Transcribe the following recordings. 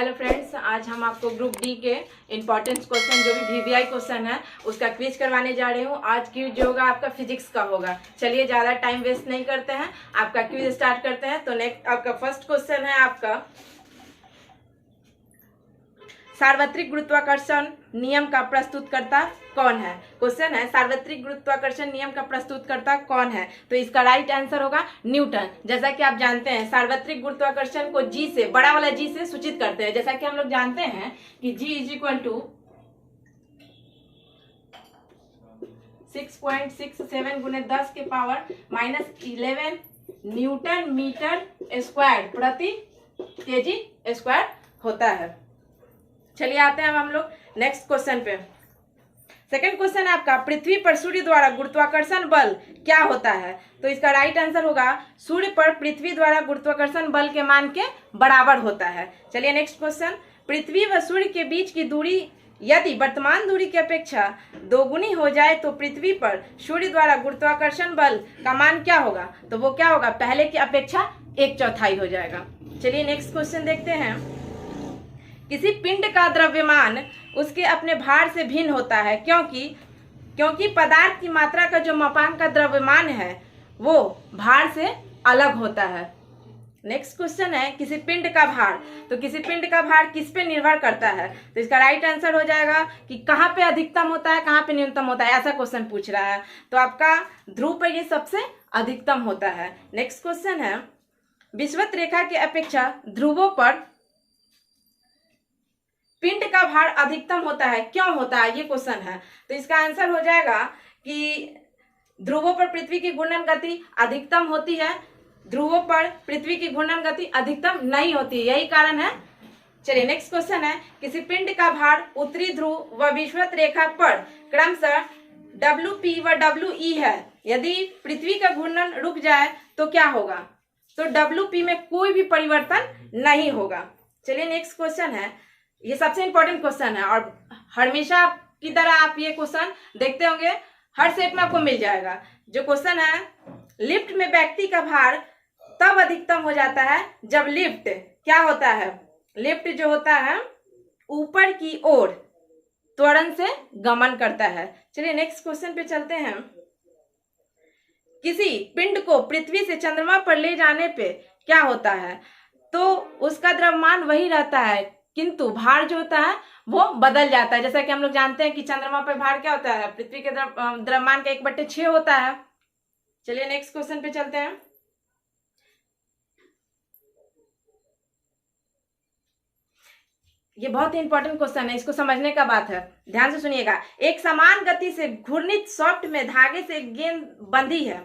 Hello friends, आज हम आपको ग्रुप डी के इंपॉर्टेंट क्वेश्चन जो भी वीवीआई क्वेश्चन है उसका क्विज करवाने जा रही हूँ। आज क्विज जो होगा आपका फिजिक्स का होगा। चलिए ज़्यादा टाइम वेस्ट नहीं करते हैं, आपका क्विज स्टार्ट करते हैं। तो नेक्स्ट आपका फर्स्ट क्वेश्चन है आपका सार्वत्रिक गुरुत्वाकर्षण नियम का प्रस्तुतकर्ता कौन है। क्वेश्चन है सार्वत्रिक गुरुत्वाकर्षण नियम का प्रस्तुतकर्ता कौन है। तो इसका राइट आंसर होगा न्यूटन। जैसा कि आप जानते हैं सार्वत्रिक गुरुत्वाकर्षण को जी से, बड़ा वाला जी से सूचित करते हैं। जैसा कि हम लोग जानते हैं कि जी इज इक्वल टू 6.67 गुने 10 के पावर -11 न्यूटन मीटर स्क्वायर प्रति केजी स्क्वायर होता है। चलिए आते हैं अब हम लोग नेक्स्ट क्वेश्चन पे। सेकंड क्वेश्चन है आपका पृथ्वी पर सूर्य द्वारा गुरुत्वाकर्षण बल क्या होता है। तो इसका राइट आंसर होगा सूर्य पर पृथ्वी द्वारा गुरुत्वाकर्षण बल के मान के बराबर होता है। चलिए नेक्स्ट क्वेश्चन, पृथ्वी व सूर्य के बीच की दूरी यदि वर्तमान दूरी की अपेक्षा दोगुनी हो जाए तो पृथ्वी पर सूर्य द्वारा गुरुत्वाकर्षण बल का मान क्या होगा। तो वो क्या होगा, पहले की अपेक्षा 1/4 हो जाएगा। चलिए नेक्स्ट क्वेश्चन देखते हैं। किसी पिंड का द्रव्यमान उसके अपने भार से भिन्न होता है क्योंकि पदार्थ की मात्रा का जो मापांक का द्रव्यमान है वो भार से अलग होता है। नेक्स्ट क्वेश्चन है किसी पिंड का भार। तो किसी पिंड का भार किस पे निर्भर करता है। तो इसका राइट आंसर हो जाएगा कि कहाँ पे अधिकतम होता है, कहाँ पे न्यूनतम होता है। ऐसा क्वेश्चन पूछ रहा है तो आपका ध्रुव पर ये सबसे अधिकतम होता है। नेक्स्ट क्वेश्चन है विषुवत रेखा की अपेक्षा ध्रुवों पर पिंड का भार अधिकतम होता है, क्यों होता है, ये क्वेश्चन है। तो इसका आंसर हो जाएगा कि ध्रुवों पर पृथ्वी की घूर्णन गति अधिकतम होती है, ध्रुवों पर पृथ्वी की घूर्णन गति अधिकतम नहीं होती, यही कारण है। चलिए नेक्स्ट क्वेश्चन है किसी पिंड का भार उत्तरी ध्रुव व विषुवत रेखा पर क्रमशः WP व WE है। यदि पृथ्वी का घूर्णन रुक जाए तो क्या होगा। तो WP में कोई भी परिवर्तन नहीं होगा। चलिए नेक्स्ट क्वेश्चन है, ये सबसे इंपॉर्टेंट क्वेश्चन है और हमेशा की तरह आप ये क्वेश्चन देखते होंगे, हर सेट में आपको मिल जाएगा। जो क्वेश्चन है लिफ्ट में व्यक्ति का भार तब अधिकतम हो जाता है जब लिफ्ट क्या होता है, लिफ्ट जो होता है ऊपर की ओर त्वरण से गमन करता है। चलिए नेक्स्ट क्वेश्चन पे चलते हैं। किसी पिंड को पृथ्वी से चंद्रमा पर ले जाने पे क्या होता है। तो उसका द्रव्यमान वही रहता है किंतु भार जो होता है वो बदल जाता है। जैसा कि हम लोग जानते हैं कि चंद्रमा पर भार क्या होता है, पृथ्वी के द्रव्यमान का 1/6 होता है। चलिए नेक्स्ट क्वेश्चन पे चलते हैं। ये बहुत ही इंपॉर्टेंट क्वेश्चन है, इसको समझने का बात है, ध्यान से सुनिएगा। एक समान गति से घूर्णित सॉफ्ट में धागे से गेंद बंधी है।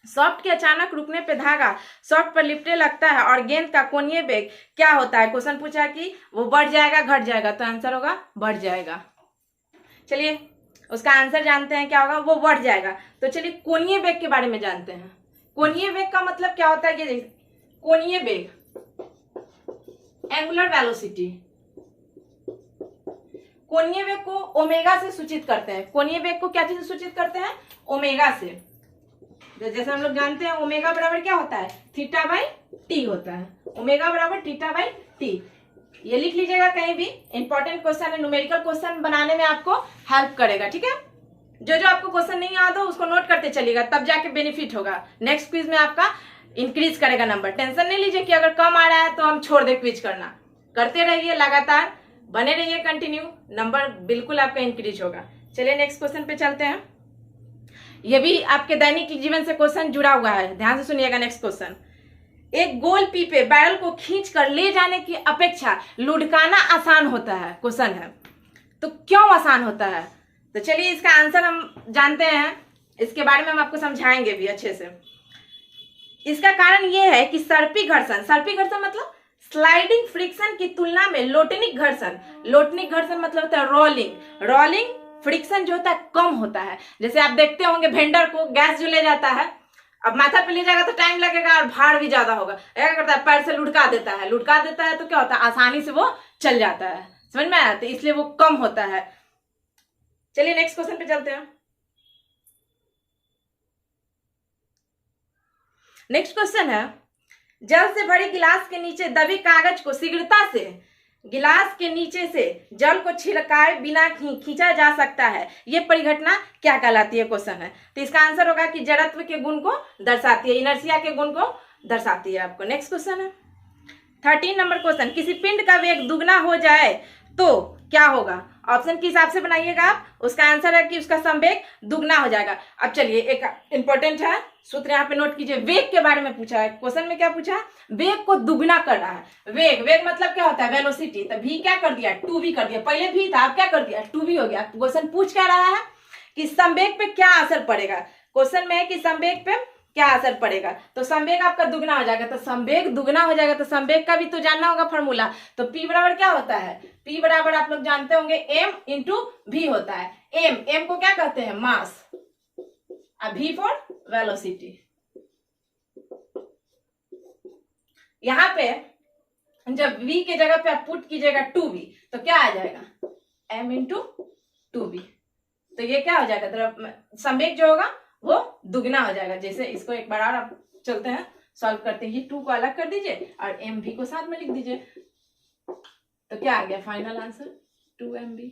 सॉफ्ट के अचानक रुकने पे धागा सॉफ्ट पर लिपटे लगता है और गेंद का कोणीय वेग क्या होता है। क्वेश्चन पूछा कि वो बढ़ जाएगा घट जाएगा, तो आंसर होगा बढ़ जाएगा। चलिए उसका आंसर जानते हैं क्या होगा, वो बढ़ जाएगा। तो चलिए कोणीय वेग के बारे में जानते हैं। कोणीय वेग का मतलब क्या होता है कि कोणीय वेग एंगुलर वेलोसिटी, कोणीय वेग को ओमेगा से सूचित करते हैं। कोणीय वेग को क्या चीज से सूचित करते हैं, ओमेगा से। जैसे हम लोग जानते हैं ओमेगा बराबर क्या होता है, θ/t होता है। ओमेगा बराबर θ/t, ये लिख लीजिएगा कहीं भी, इंपॉर्टेंट क्वेश्चन है, न्यूमेरिकल क्वेश्चन बनाने में आपको हेल्प करेगा। ठीक है, जो आपको क्वेश्चन नहीं याद हो उसको नोट करते चलिएगा, तब जाके बेनिफिट होगा। नेक्स्ट क्विज में आपका इंक्रीज करेगा नंबर। टेंशन नहीं लीजिए कि अगर कम आ रहा है तो हम छोड़ दे क्विज करना, करते रहिए, लगातार बने रहिए, कंटिन्यू, नंबर बिल्कुल आपका इंक्रीज होगा। चलिए नेक्स्ट क्वेश्चन पे चलते हैं। ये भी आपके दैनिक जीवन से क्वेश्चन जुड़ा हुआ है, ध्यान से सुनिएगा। नेक्स्ट क्वेश्चन, एक गोल पीपे बैरल को खींचकर ले जाने की अपेक्षा लुढ़काना आसान होता है। क्वेश्चन है तो क्यों आसान होता है। तो चलिए इसका आंसर हम जानते हैं, इसके बारे में हम आपको समझाएंगे भी अच्छे से। इसका कारण यह है कि सर्पी घर्षण मतलब स्लाइडिंग फ्रिक्शन की तुलना में लोटनिक घर्षण मतलब होता है रोलिंग फ्रिक्शन जो होता है कम होता है। जैसे आप देखते होंगे वेंडर को गैस जो ले जाता है, अब माथा पे ले जाएगा तो टाइम लगेगा और भार भी ज्यादा होगा, क्या करता है, पैर से लुढ़का देता है तो क्या होता है, आसानी से वो चल जाता है। समझ में आया, तो इसलिए वो कम होता है। चलिए नेक्स्ट क्वेश्चन पे चलते हैं। नेक्स्ट क्वेश्चन है जल से भरी गिलास के नीचे दबी कागज को शीघ्रता से गिलास के नीचे से जल को छिड़काए बिना खींचा जा सकता है, ये परिघटना क्या कहलाती है, क्वेश्चन है। तो इसका आंसर होगा कि जड़त्व के गुण को दर्शाती है, इनर्शिया के गुण को दर्शाती है आपको। नेक्स्ट क्वेश्चन है 13 नंबर क्वेश्चन, किसी पिंड का वेग दुगना हो जाए तो क्या होगा। ऑप्शन के हिसाब से बनाइएगा आप। उसका आंसर है कि उसका संवेग दुगना हो जाएगा। अब चलिए एक इंपॉर्टेंट है सूत्र यहाँ पे नोट कीजिए, वेग के बारे में पूछा है क्वेश्चन में। क्या पूछा है, वेग को दुगना कर रहा है। वेग, वेग मतलब क्या होता है, वेलोसिटी। तो v क्या कर दिया, 2v कर दिया। पहले v था, अब क्या कर दिया, 2v हो गया। क्वेश्चन पूछ क्या रहा है कि संवेग पे क्या असर पड़ेगा। क्वेश्चन में है कि संवेग पे क्या असर पड़ेगा, तो संवेग आपका दुगना हो जाएगा। तो संवेग दुगना हो जाएगा तो संवेग का भी तो जानना होगा फॉर्मूला। तो P बराबर क्या होता है, P बराबर आप लोग जानते होंगे m इंटू v होता है। m को क्या कहते हैं, मास, और v फॉर वेलोसिटी। यहाँ पे जब v के जगह पे आप पुट कीजिएगा 2v तो क्या आ जाएगा, m इंटू 2v। तो ये क्या हो जाएगा, तो संवेग जो होगा वो दुगना हो जाएगा। जैसे इसको एक बार और आप चलते हैं सॉल्व करते हैं, 2 को अलग कर दीजिए और mv को साथ में लिख दीजिए। तो क्या आ गया फाइनल आंसर, 2mv।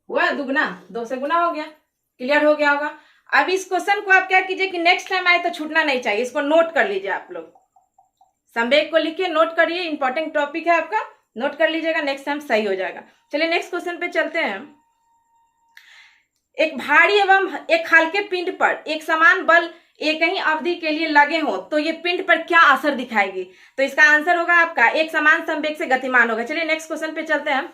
हुआ दुगना, 2 से गुना हो गया। क्लियर हो गया होगा। अब इस क्वेश्चन को आप क्या कीजिए कि नेक्स्ट टाइम आए तो छूटना नहीं चाहिए, इसको नोट कर लीजिए आप लोग। संवेग को लिखिए, नोट करिए, इंपॉर्टेंट टॉपिक है आपका, नोट कर लीजिएगा, नेक्स्ट टाइम सही हो जाएगा। चलिए नेक्स्ट क्वेश्चन पे चलते हैं। एक भारी एवं एक हल्के पिंड पर एक समान बल एक ही अवधि के लिए लगे हो तो ये पिंड पर क्या असर दिखाएगी। तो इसका आंसर होगा आपका एक समान संवेग से गतिमान होगा। चलिए नेक्स्ट क्वेश्चन पे चलते हैं।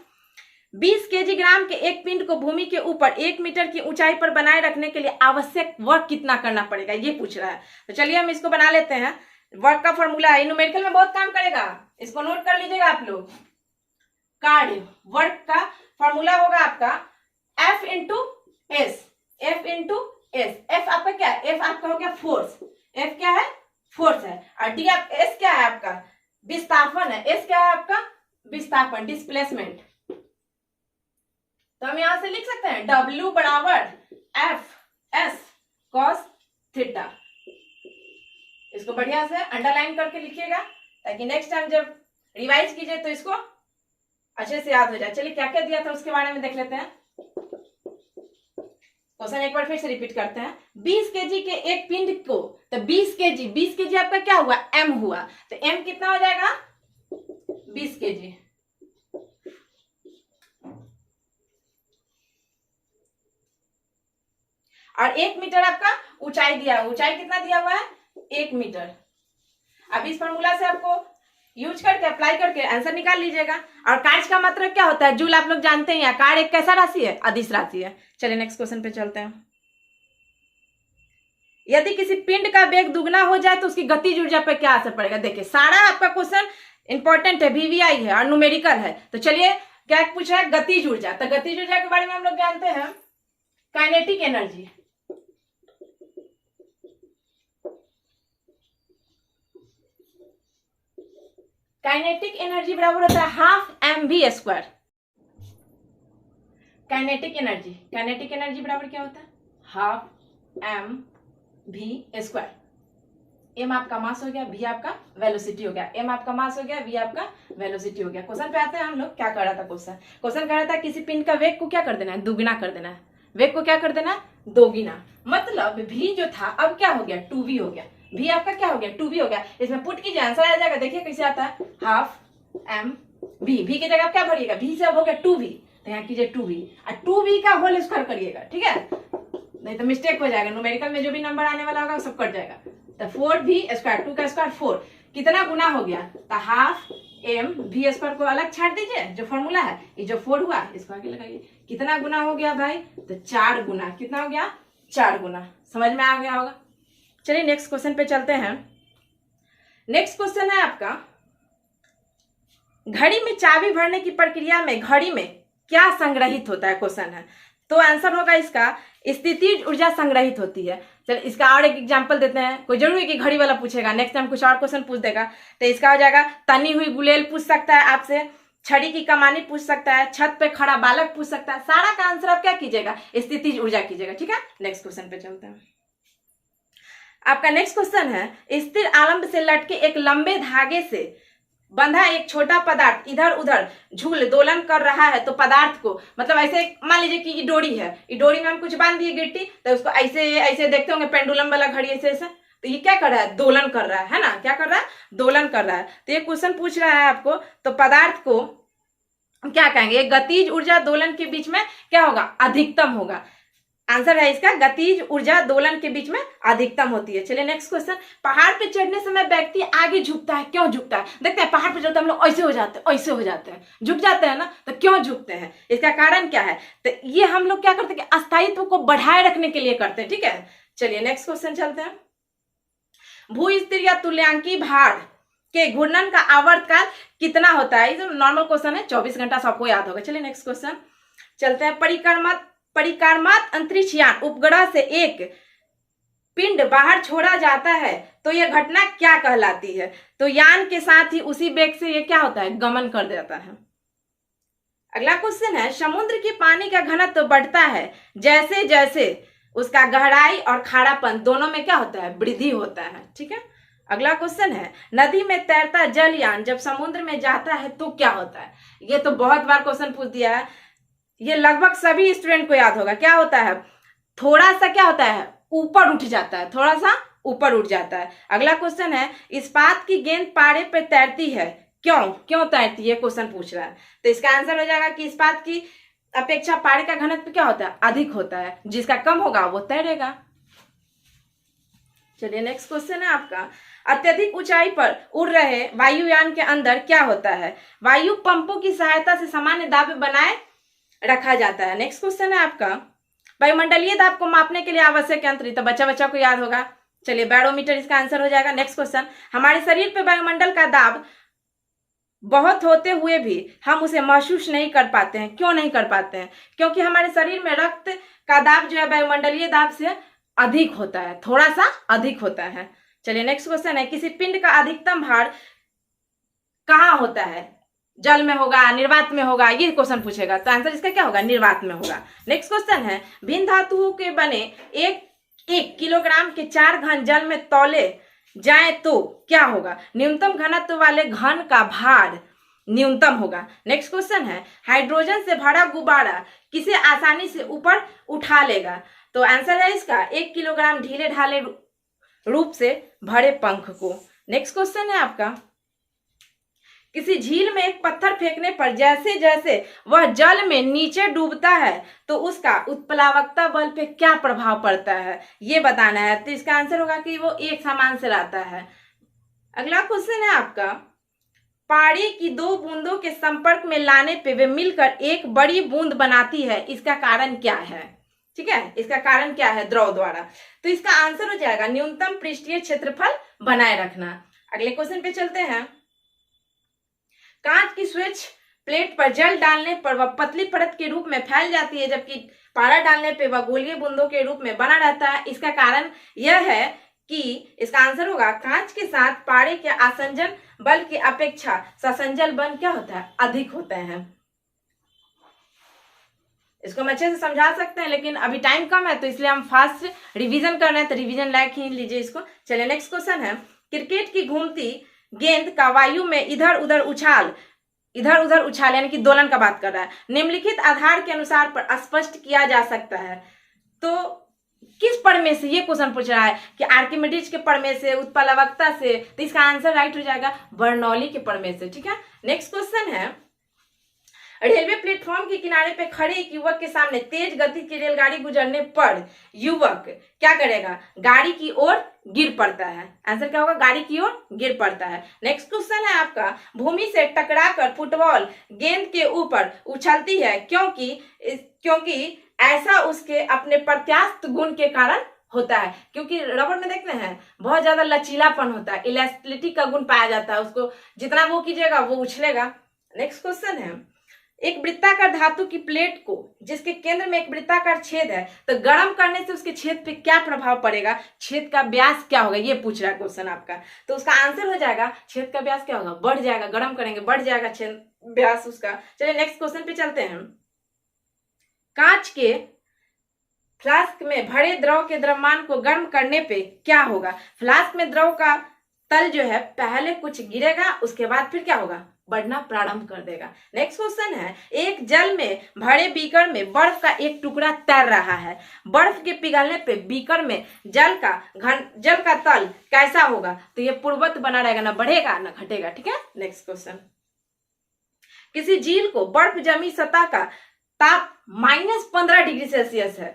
20 kg के एक पिंड को भूमि के ऊपर 1 मीटर की ऊंचाई पर बनाए रखने के लिए आवश्यक वर्क कितना करना पड़ेगा, ये पूछ रहा है। तो चलिए हम इसको बना लेते हैं। वर्क का फॉर्मूला है, न्यूमेरिकल में बहुत काम करेगा, इसको नोट कर लीजिएगा आप लोग। कार्य वर्क का फॉर्मूला होगा आपका F into S, F into S. F आपका क्या है, F आपका हो गया फोर्स, F क्या है, फोर्स है। और D आप S क्या है आपका, विस्थापन है। S क्या है आपका, विस्थापन, डिस्प्लेसमेंट। तो हम यहां से लिख सकते हैं W बराबर F S cos थीटा। इसको बढ़िया से अंडरलाइन करके लिखिएगा ताकि नेक्स्ट टाइम जब रिवाइज कीजिए तो इसको अच्छे से याद हो जाए। चलिए क्या क्या दिया था उसके बारे में देख लेते हैं। क्वेश्चन एक बार फिर से रिपीट करते हैं। 20 kg के एक पिंड को, तो 20 kg आपका क्या हुआ, m हुआ। तो m कितना हो जाएगा, 20 kg। और 1 मीटर आपका ऊंचाई दिया, ऊंचाई कितना दिया हुआ है, 1 मीटर। अब इस फॉर्मूला से आपको यूज करके अप्लाई करके आंसर निकाल लीजिएगा। और कार्य का मतलब क्या होता है, जूल आप लोग जानते हैं। कार्य एक कैसा राशि है, अदिश राशि है। चलिए नेक्स्ट क्वेश्चन पे चलते हैं। यदि किसी पिंड का वेग दुगना हो जाए तो उसकी गतिज ऊर्जा पर क्या असर पड़ेगा। देखिए सारा आपका क्वेश्चन इंपॉर्टेंट है, VVI है और न्यूमेरिकल है। तो चलिए क्या पूछा है, गतिज ऊर्जा। तो गतिज ऊर्जा के बारे में हम लोग जानते हैं काइनेटिक एनर्जी। काइनेटिक एनर्जी बराबर होता है half mv square. Kinetic energy बराबर क्या होता है, हाफ mv स्क्वायर। m आपका मास हो गया, v आपका वेलोसिटी हो गया। m आपका मास हो गया, v आपका वेलोसिटी हो गया। क्वेश्चन पे आते हैं हम लोग। क्या कर रहा था क्वेश्चन कह रहा था किसी पिंड का वेग को क्या कर देना है, दुगना कर देना है। वेग को क्या कर देना है, दोगुना। मतलब v जो था अब क्या हो गया, 2v हो गया। v आपका क्या हो गया, 2v हो गया। इसमें पुट कीजिए आंसर आ जाएगा। देखिए कैसे आता है, हाफ mv, v की जगह क्या भरिएगा, v से अब हो गया 2v। तो यहाँ कीजिए 2v और 2v का होल स्क्वायर करिएगा, ठीक है, नहीं तो मिस्टेक हो जाएगा। न्यूमेरिकल में जो भी नंबर आने वाला होगा सब कट जाएगा। तो 4v स्क्वायर, 2 का स्क्वायर 4, कितना गुना हो गया, तो हाफ mv स्क्वायर को अलग छाट दीजिए, जो फॉर्मूला है। ये जो 4 हुआ इसको आगे लगाइए। कितना गुना हो गया भाई, तो 4 गुना। कितना हो गया, 4 गुना। समझ में आ गया होगा। चलिए नेक्स्ट क्वेश्चन पे चलते हैं। नेक्स्ट क्वेश्चन है आपका, घड़ी में चाबी भरने की प्रक्रिया में घड़ी में क्या संग्रहित होता है, क्वेश्चन है। तो आंसर होगा इसका स्थितिज ऊर्जा संग्रहित होती है। चलिए इसका और एक एग्जांपल देते हैं। कोई जरूरी कि घड़ी वाला पूछेगा, नेक्स्ट टाइम कुछ और क्वेश्चन पूछ देगा। तो इसका हो जाएगा तनी हुई गुलेल पूछ सकता है आपसे, छड़ी की कमानी पूछ सकता है, छत पे खड़ा बालक पूछ सकता है। सारा का आंसर आप क्या कीजिएगा, स्थितिज ऊर्जा कीजिएगा, ठीक है। नेक्स्ट क्वेश्चन पे चलते हैं। आपका नेक्स्ट क्वेश्चन है स्थिर आलंब से लटके एक लंबे धागे से बंधा एक छोटा पदार्थ इधर उधर झूल दोलन कर रहा है, तो पदार्थ को मतलब ऐसे मान लीजिए कि ये डोरी है, ये डोरी में हम कुछ बांध दिए गिट्टी, तो उसको ऐसे ऐसे देखते होंगे पेंडुलम वाला घड़ी ऐसे ऐसे, तो ये क्या कर रहा है, दोलन कर रहा है ना, क्या कर रहा है, दोलन कर रहा है। तो ये क्वेश्चन पूछ रहा है आपको, तो पदार्थ को हम क्या कहेंगे, गतिज ऊर्जा दोलन के बीच में क्या होगा, अधिकतम होगा। आंसर है इसका गतिज ऊर्जा दोलन के बीच में अधिकतम होती है। चलिए नेक्स्ट क्वेश्चन, पहाड़ पे चढ़ने समय व्यक्ति आगे झुकता है, क्यों झुकता है? देखते हैं पहाड़ पे चढ़ते हम लोग ऐसे हो जाते हैं, ऐसे हो जाते हैं, झुक जाते हैं ना, तो क्यों झुकते हैं, इसका कारण क्या है? तो ये हम लोग क्या करते हैं कि अस्थायित्व को बढ़ाए रखने के लिए करते हैं। ठीक है, चलिए नेक्स्ट क्वेश्चन चलते हैं। भू स्थिर या तुल्यांकी भार के घूर्णन का आवर्तकाल कितना होता है? ये नॉर्मल क्वेश्चन है, 24 घंटा सबको याद होगा। चलिए नेक्स्ट क्वेश्चन चलते हैं। परिक्रमात अंतरिक्ष यान उपग्रह से एक पिंड बाहर छोड़ा जाता है, तो यह घटना क्या कहलाती है? तो यान के साथ ही उसी वेग से ये क्या होता है, गमन कर देता है। अगला क्वेश्चन है, समुद्र की पानी का घनत्व बढ़ता है जैसे जैसे उसका गहराई और खारापन दोनों में क्या होता है, वृद्धि होता है। ठीक है, अगला क्वेश्चन है, नदी में तैरता जलयान जब समुद्र में जाता है तो क्या होता है? ये तो बहुत बार क्वेश्चन पूछ दिया है, ये लगभग सभी स्टूडेंट को याद होगा। क्या होता है, थोड़ा सा क्या होता है, ऊपर उठ जाता है, थोड़ा सा ऊपर उठ जाता है। अगला क्वेश्चन है, इस्पात की गेंद पारे पर तैरती है, क्यों तैरती है, क्वेश्चन पूछ रहा है। तो इसका आंसर हो जाएगा कि इस्पात की अपेक्षा पारे का घनत्व क्या होता है, अधिक होता है, जिसका कम होगा वो तैरेगा। चलिए नेक्स्ट क्वेश्चन है आपका, अत्यधिक ऊंचाई पर उड़ रहे वायुयान के अंदर क्या होता है? वायु पंपों की सहायता से सामान्य दाब बनाए रखा जाता है। नेक्स्ट क्वेश्चन है आपका, वायुमंडलीय दाब को मापने के लिए आवश्यक यंत्र, तो बच्चा को याद होगा। चलिए बैरोमीटर इसका आंसर हो जाएगा। नेक्स्ट क्वेश्चन, हमारे शरीर पे वायुमंडल का दाब बहुत होते हुए भी हम उसे महसूस नहीं कर पाते हैं, क्यों नहीं कर पाते हैं? क्योंकि हमारे शरीर में रक्त का दाब जो है वायुमंडलीय दाब से अधिक होता है, थोड़ा सा अधिक होता है। चलिए नेक्स्ट क्वेश्चन है, किसी पिंड का अधिकतम भार कहाँ होता है? जल में होगा, निर्वात में होगा, ये क्वेश्चन पूछेगा, तो आंसर इसका क्या होगा, निर्वात में होगा। नेक्स्ट क्वेश्चन है, भिन्न धातुओं के बने एक किलोग्राम के 4 घन जल में तौले जाए तो क्या होगा? न्यूनतम घनत्व वाले घन का भार न्यूनतम होगा। नेक्स्ट क्वेश्चन है, हाइड्रोजन से भरा गुब्बारा किसे आसानी से ऊपर उठा लेगा? तो आंसर है इसका 1 किलोग्राम ढीले ढाले रूप से भरे पंख को। नेक्स्ट क्वेश्चन है आपका, किसी झील में एक पत्थर फेंकने पर जैसे जैसे वह जल में नीचे डूबता है तो उसका उत्प्लावकता बल पे क्या प्रभाव पड़ता है, ये बताना है। तो इसका आंसर होगा कि वो एक समान से रहता है। अगला क्वेश्चन है आपका, पानी की 2 बूंदों के संपर्क में लाने पे वे मिलकर एक बड़ी बूंद बनाती है, इसका कारण क्या है? ठीक है, इसका कारण क्या है द्रव द्वारा? तो इसका आंसर हो जाएगा न्यूनतम पृष्ठीय क्षेत्रफल बनाए रखना। अगले क्वेश्चन पे चलते हैं, कांच की स्विच प्लेट पर जल डालने पर वह पतली परत के रूप में फैल जाती है, जबकि पारा डालने पर वह गोलीय बूंदों के रूप में बना रहता है। इसका कारण यह है कि इसका आंसर होगा कांच के साथ पारे के आसंजन बल की अपेक्षा ससंजल बल क्या होता है, अधिक होते हैं। इसको हम अच्छे से समझा सकते हैं, लेकिन अभी टाइम कम है तो इसलिए हम फास्ट रिवीजन कर रहे हैं, तो रिवीजन लायक ही लीजिए इसको। चलिए नेक्स्ट क्वेश्चन है, क्रिकेट की घूमती गेंद का वायु में इधर उधर उछाल यानी कि दोलन का बात कर रहा है, निम्नलिखित आधार के अनुसार पर स्पष्ट किया जा सकता है। तो किस प्रमेय से, ये क्वेश्चन पूछ रहा है कि आर्किमिडीज के प्रमेय से, उत्प्लावकता से, तो इसका आंसर राइट हो जाएगा बर्नौली के प्रमेय से। ठीक है, नेक्स्ट क्वेश्चन है, रेलवे प्लेटफॉर्म के किनारे पे खड़े एक युवक के सामने तेज गति की रेलगाड़ी गुजरने पर युवक क्या करेगा, गाड़ी की ओर गिर पड़ता है। आंसर क्या होगा, गाड़ी की ओर गिर पड़ता है। नेक्स्ट क्वेश्चन है आपका, भूमि से टकराकर फुटबॉल गेंद के ऊपर उछलती है क्योंकि ऐसा उसके अपने प्रत्यास्थ गुण के कारण होता है। क्योंकि रबर में देखते हैं बहुत ज्यादा लचीलापन होता है, इलास्टिसिटी का गुण पाया जाता है, उसको जितना वो कीजिएगा वो उछलेगा। नेक्स्ट क्वेश्चन है, एक वृत्ताकार धातु की प्लेट को जिसके केंद्र में एक वृत्ताकार छेद है, तो गर्म करने से उसके छेद पे क्या प्रभाव पड़ेगा, छेद का व्यास क्या होगा, ये पूछ रहा है क्वेश्चन आपका। तो उसका आंसर हो जाएगा छेद का व्यास क्या होगा, बढ़ जाएगा, गर्म करेंगे बढ़ जाएगा छेद व्यास उसका। चलिए नेक्स्ट क्वेश्चन पे चलते हैं, कांच के फ्लास्क में भरे द्रव के द्रव्यमान को गर्म करने पे क्या होगा? फ्लास्क में द्रव का तल जो है पहले कुछ गिरेगा, उसके बाद फिर क्या होगा? बढ़ना प्रारंभ कर देगा। नेक्स्ट क्वेश्चन है, एक जल में भरे बीकर में बर्फ का एक टुकड़ा तैर रहा है। बर्फ के पिघलने पे बीकर में जल का तल कैसा होगा? तो ये पूर्ववत बना रहेगा, ना बढ़ेगा ना घटेगा। ठीक है, नेक्स्ट क्वेश्चन, किसी झील को बर्फ जमी सतह का ताप -15 डिग्री सेल्सियस है,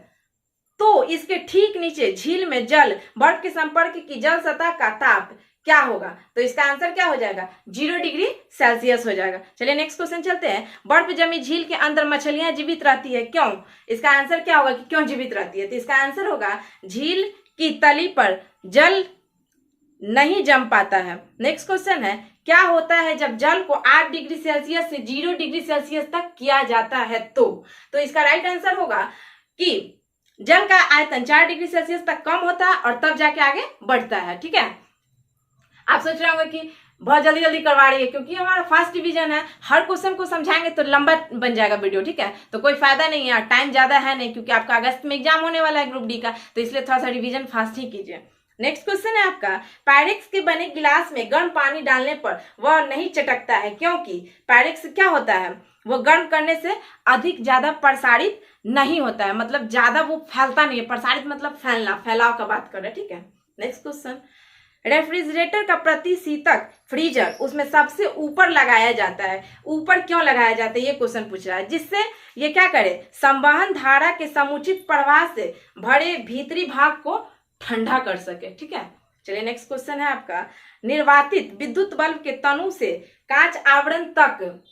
तो इसके ठीक नीचे झील में जल बर्फ के संपर्क की जल सतह का ताप क्या होगा? तो इसका आंसर क्या हो जाएगा? 0 डिग्री सेल्सियस हो जाएगा। चलिए नेक्स्ट क्वेश्चन चलते हैं, बर्फ जमी झील के अंदर मछलियां जीवित रहती है, क्यों? इसका आंसर क्या होगा कि क्यों जीवित रहती है? तो इसका आंसर होगा झील की तली पर जल नहीं जम पाता है। नेक्स्ट क्वेश्चन है, क्या होता है जब जल को 8 डिग्री सेल्सियस से 0 डिग्री सेल्सियस तक किया जाता है? तो इसका राइट आंसर होगा कि जल का आयतन 4 डिग्री सेल्सियस तक कम होता है और तब जाके आगे बढ़ता है। ठीक है, आप सोच रहे होंगे कि बहुत जल्दी जल्दी करवा रही है, क्योंकि हमारा फर्स्ट डिवीजन है, हर क्वेश्चन को समझाएंगे तो लंबा बन जाएगा वीडियो। ठीक है, तो कोई फायदा नहीं है, टाइम ज्यादा है नहीं, क्योंकि आपका अगस्त में एग्जाम होने वाला है ग्रुप डी का, तो इसलिए थोड़ा सा रिवीजन फास्ट ही कीजिए। नेक्स्ट क्वेश्चन है आपका, पायरेक्स के बने गिलास में गर्म पानी डालने पर वह नहीं चटकता है, क्योंकि पायरेक्स क्या होता है? वो गर्म करने से अधिक ज्यादा प्रसारित नहीं होता है, मतलब ज्यादा वो फैलता नहीं है। प्रसारित मतलब फैलना, फैलाव का बात कर रहे हैं। ठीक है, नेक्स्ट क्वेश्चन, रेफ्रिजरेटर का प्रतिशीतक फ्रीजर उसमें सबसे ऊपर लगाया जाता है, ऊपर क्यों लगाया जाता है? ये क्वेश्चन पूछ रहा है, जिससे ये क्या करे? संवहन धारा के समुचित प्रवाह से भरे भीतरी भाग को ठंडा कर सके। ठीक है, चलिए नेक्स्ट क्वेश्चन है आपका, निर्वातित विद्युत बल्ब के तनु से कांच आवरण तक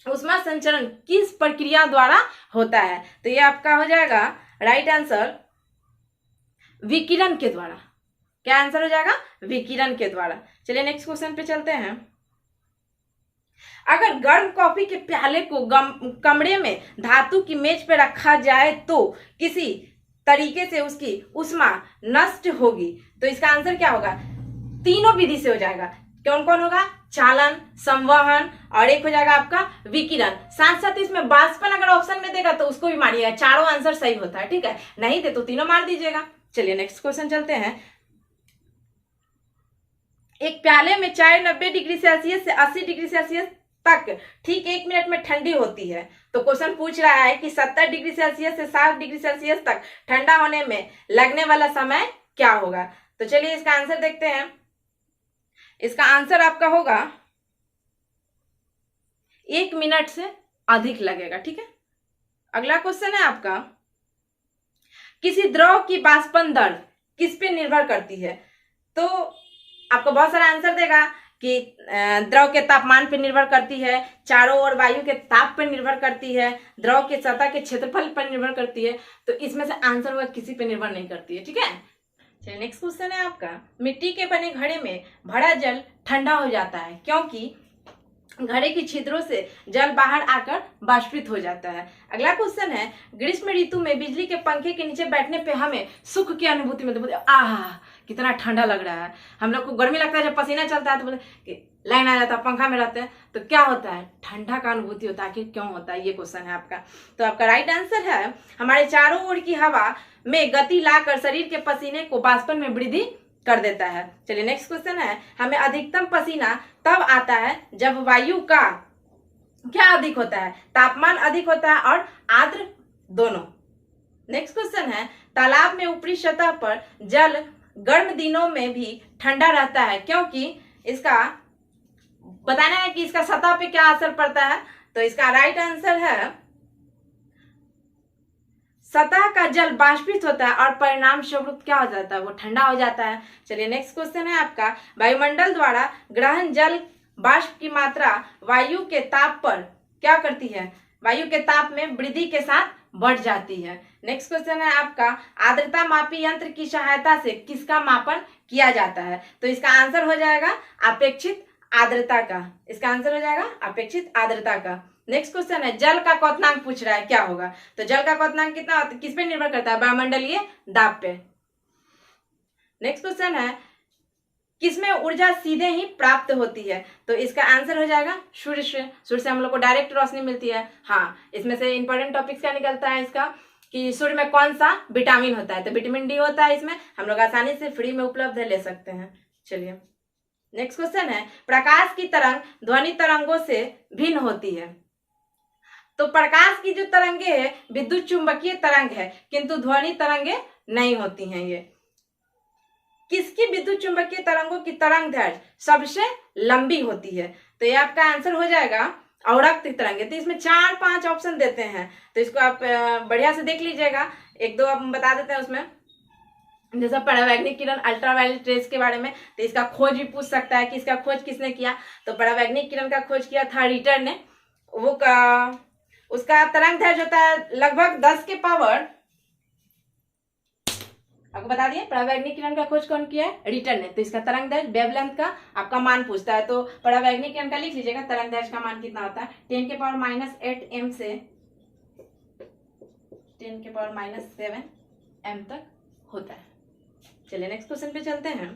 ऊष्मा संचरण किस प्रक्रिया द्वारा होता है? तो ये आपका हो जाएगा राइट आंसर विकिरण के द्वारा। क्या आंसर हो जाएगा? विकिरण के द्वारा। चलिए नेक्स्ट क्वेश्चन पे चलते हैं, अगर गर्म कॉफी के प्याले को कमरे में धातु की मेज पे रखा जाए तो किसी तरीके से उसकी ऊष्मा नष्ट होगी? तो इसका आंसर क्या होगा? तीनों विधि से हो जाएगा। कौन कौन होगा? चालन, संवहन और एक हो जाएगा आपका विकिरण। साथ साथ इसमें वाष्पन अगर ऑप्शन में देगा तो उसको भी मारिएगा, चारों आंसर सही होता है। ठीक है, नहीं दे तो तीनों मार दीजिएगा। चलिए नेक्स्ट क्वेश्चन चलते हैं, एक प्याले में चाय 90 डिग्री सेल्सियस से 80 डिग्री सेल्सियस तक ठीक 1 मिनट में ठंडी होती है, तो क्वेश्चन पूछ रहा है कि 70 डिग्री सेल्सियस से 60 डिग्री सेल्सियस तक ठंडा होने में लगने वाला समय क्या होगा? तो चलिए इसका आंसर देखते हैं। इसका आंसर आपका होगा 1 मिनट से अधिक लगेगा। ठीक है, अगला क्वेश्चन है आपका, किसी द्रव की वाष्पन दर किस पे निर्भर करती है? तो आपको बहुत सारा आंसर देगा कि द्रव के तापमान पर निर्भर करती है, चारों ओर वायु के ताप पर निर्भर करती है, द्रव के सतह के क्षेत्रफल पर निर्भर करती है। तो इसमें से आंसर होगा किसी पे निर्भर नहीं करती है। ठीक है, चलिए नेक्स्ट क्वेश्चन है आपका, मिट्टी के बने घड़े में भरा जल ठंडा हो जाता है क्योंकि घड़े की छिद्रों से जल बाहर आकर बाष्पित हो जाता है। अगला क्वेश्चन है, ग्रीष्म ऋतु में बिजली के पंखे के नीचे बैठने पे हमें सुख की अनुभूति मिलती है। आह कितना ठंडा लग रहा है। हम लोग को गर्मी लगता है, जब पसीना चलता है तो बोलते कि लाइन आ जाता है, पंखा में रहते हैं तो क्या होता है? ठंडा का अनुभूति होता है। आखिर क्यों होता है? ये क्वेश्चन है आपका। तो आपका राइट आंसर है, हमारे चारों ओर की हवा में गति लाकर शरीर के पसीने को वाष्पन में वृद्धि कर देता है। चलिए नेक्स्ट क्वेश्चन है, हमें अधिकतम पसीना तब आता है जब वायु का क्या अधिक होता है? तापमान अधिक होता है और आर्द्र दोनों। नेक्स्ट क्वेश्चन है, तालाब में ऊपरी सतह पर जल गर्म दिनों में भी ठंडा रहता है क्योंकि इसका बताना है कि इसका सतह पे क्या असर पड़ता है। तो इसका राइट आंसर है, सतह का जल बाष्पित होता है और परिणाम स्वरूप क्या हो जाता है? वो ठंडा हो जाता है। चलिए नेक्स्ट क्वेश्चन है आपका, वायुमंडल द्वारा ग्रहण जल बाष्प की मात्रा वायु के ताप पर क्या करती है? वायु के ताप में वृद्धि के साथ बढ़ जाती है। नेक्स्ट क्वेश्चन है आपका, आर्द्रता मापी यंत्र की सहायता से किसका मापन किया जाता है? तो इसका आंसर हो जाएगा अपेक्षित आर्द्रता का। इसका आंसर हो जाएगा अपेक्षित आर्द्रता का। नेक्स्ट क्वेश्चन है, जल का क्वथनांक पूछ रहा है, क्या होगा? तो जल का क्वथनांक कितना होता है? किस पे निर्भर करता है? वायुमंडलीय दाब पे। नेक्स्ट क्वेश्चन है, किसमें ऊर्जा सीधे ही प्राप्त होती है? तो इसका आंसर हो जाएगा सूर्य से। सूर्य से हम लोग को डायरेक्ट रोशनी मिलती है। हाँ, इसमें से इंपॉर्टेंट टॉपिक्स क्या निकलता है इसका कि सूर्य में कौन सा विटामिन होता है, तो विटामिन डी होता है इसमें, हम लोग आसानी से फ्री में उपलब्ध है, ले सकते हैं। चलिए नेक्स्ट क्वेश्चन है, प्रकाश की तरंग ध्वनि तरंगों से भिन्न होती है। तो प्रकाश की जो तरंगे है विद्युत चुंबकीय तरंग है, किंतु ध्वनि तरंगे नहीं होती हैं। ये किसकी विद्युत चुंबकीय तरंगों की तरंग दैर्घ्य सबसे लंबी होती है? तो ये आपका आंसर हो जाएगा अवरक्त तरंगे। तो इसमें 4-5 ऑप्शन देते हैं, तो इसको आप बढ़िया से देख लीजिएगा। एक दो आप बता देते हैं उसमें, जैसा परावैंगनिक किरण अल्ट्रावायलेट रेस के बारे में, तो इसका खोज भी पूछ सकता है कि इसका खोज किसने किया। तो परावैंगनिक किरण का खोज किया था रिटर ने। वो उसका तरंग दैर्घ्य होता है लगभग 10 के पावर, आपको बता दिए परावैंगनिक किरण का खोज कौन किया है? रिटर ने। तो इसका तरंग दैर्घ्य वेवलेंथ का आपका मान पूछता है, तो परावैंगनिक किरण का लिख लीजिएगा, तरंग दैर्घ्य का मान कितना होता है? 10 के पावर -8 m से 10 के पावर -7 m तक होता है। चलिए नेक्स्ट क्वेश्चन पे चलते हैं।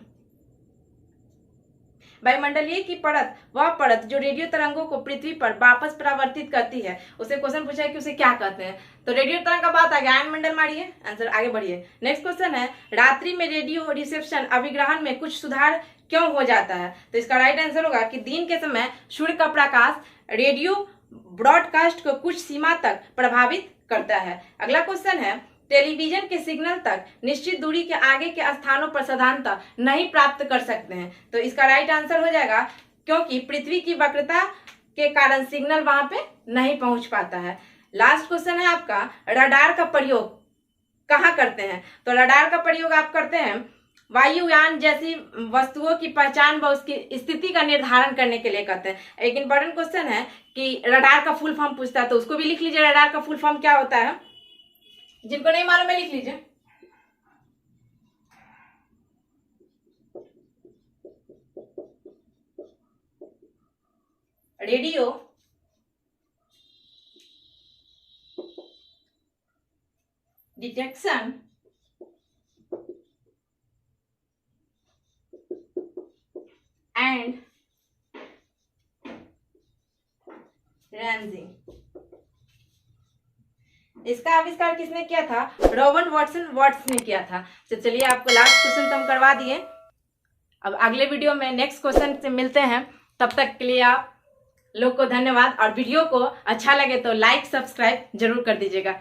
वायुमंडलीय की परत वह परत जो रेडियो तरंगों को पृथ्वी पर वापस परावर्तित करती है, उसे क्वेश्चन पूछा है कि उसे क्या कहते हैं। तो रेडियो तरंग का बात आ गया, आयन मंडल मारिए, आंसर आगे बढ़िए। नेक्स्ट क्वेश्चन है, रात्रि में रेडियो रिसेप्शन अभिग्रहण में कुछ सुधार क्यों हो जाता है? तो इसका राइट आंसर होगा कि दिन के समय सूर्य का प्रकाश रेडियो ब्रॉडकास्ट को कुछ सीमा तक प्रभावित करता है। अगला क्वेश्चन है, टेलीविजन के सिग्नल तक निश्चित दूरी के आगे के स्थानों पर साधारणतः नहीं प्राप्त कर सकते हैं। तो इसका राइट आंसर हो जाएगा क्योंकि पृथ्वी की वक्रता के कारण सिग्नल वहां पे नहीं पहुंच पाता है। लास्ट क्वेश्चन है आपका, रडार का प्रयोग कहाँ करते हैं? तो रडार का प्रयोग आप करते हैं वायुयान जैसी वस्तुओं की पहचान व उसकी स्थिति का निर्धारण करने के लिए करते हैं। एक इंपॉर्टेंट क्वेश्चन है कि रडार का फुल फॉर्म पूछता है, तो उसको भी लिख लीजिए, रडार का फुल फॉर्म क्या होता है। जिनको नहीं मालूम है लिख लीजिए। रेडियो डिटेक्शन एंड रेंजिंग, इसका आविष्कार किसने किया था? रॉबर्ट वाट्सन ने किया था। तो चलिए आपको लास्ट क्वेश्चन तो हम करवा दिए। अब अगले वीडियो में नेक्स्ट क्वेश्चन से मिलते हैं, तब तक के लिए आप लोग को धन्यवाद। और वीडियो को अच्छा लगे तो लाइक सब्सक्राइब जरूर कर दीजिएगा।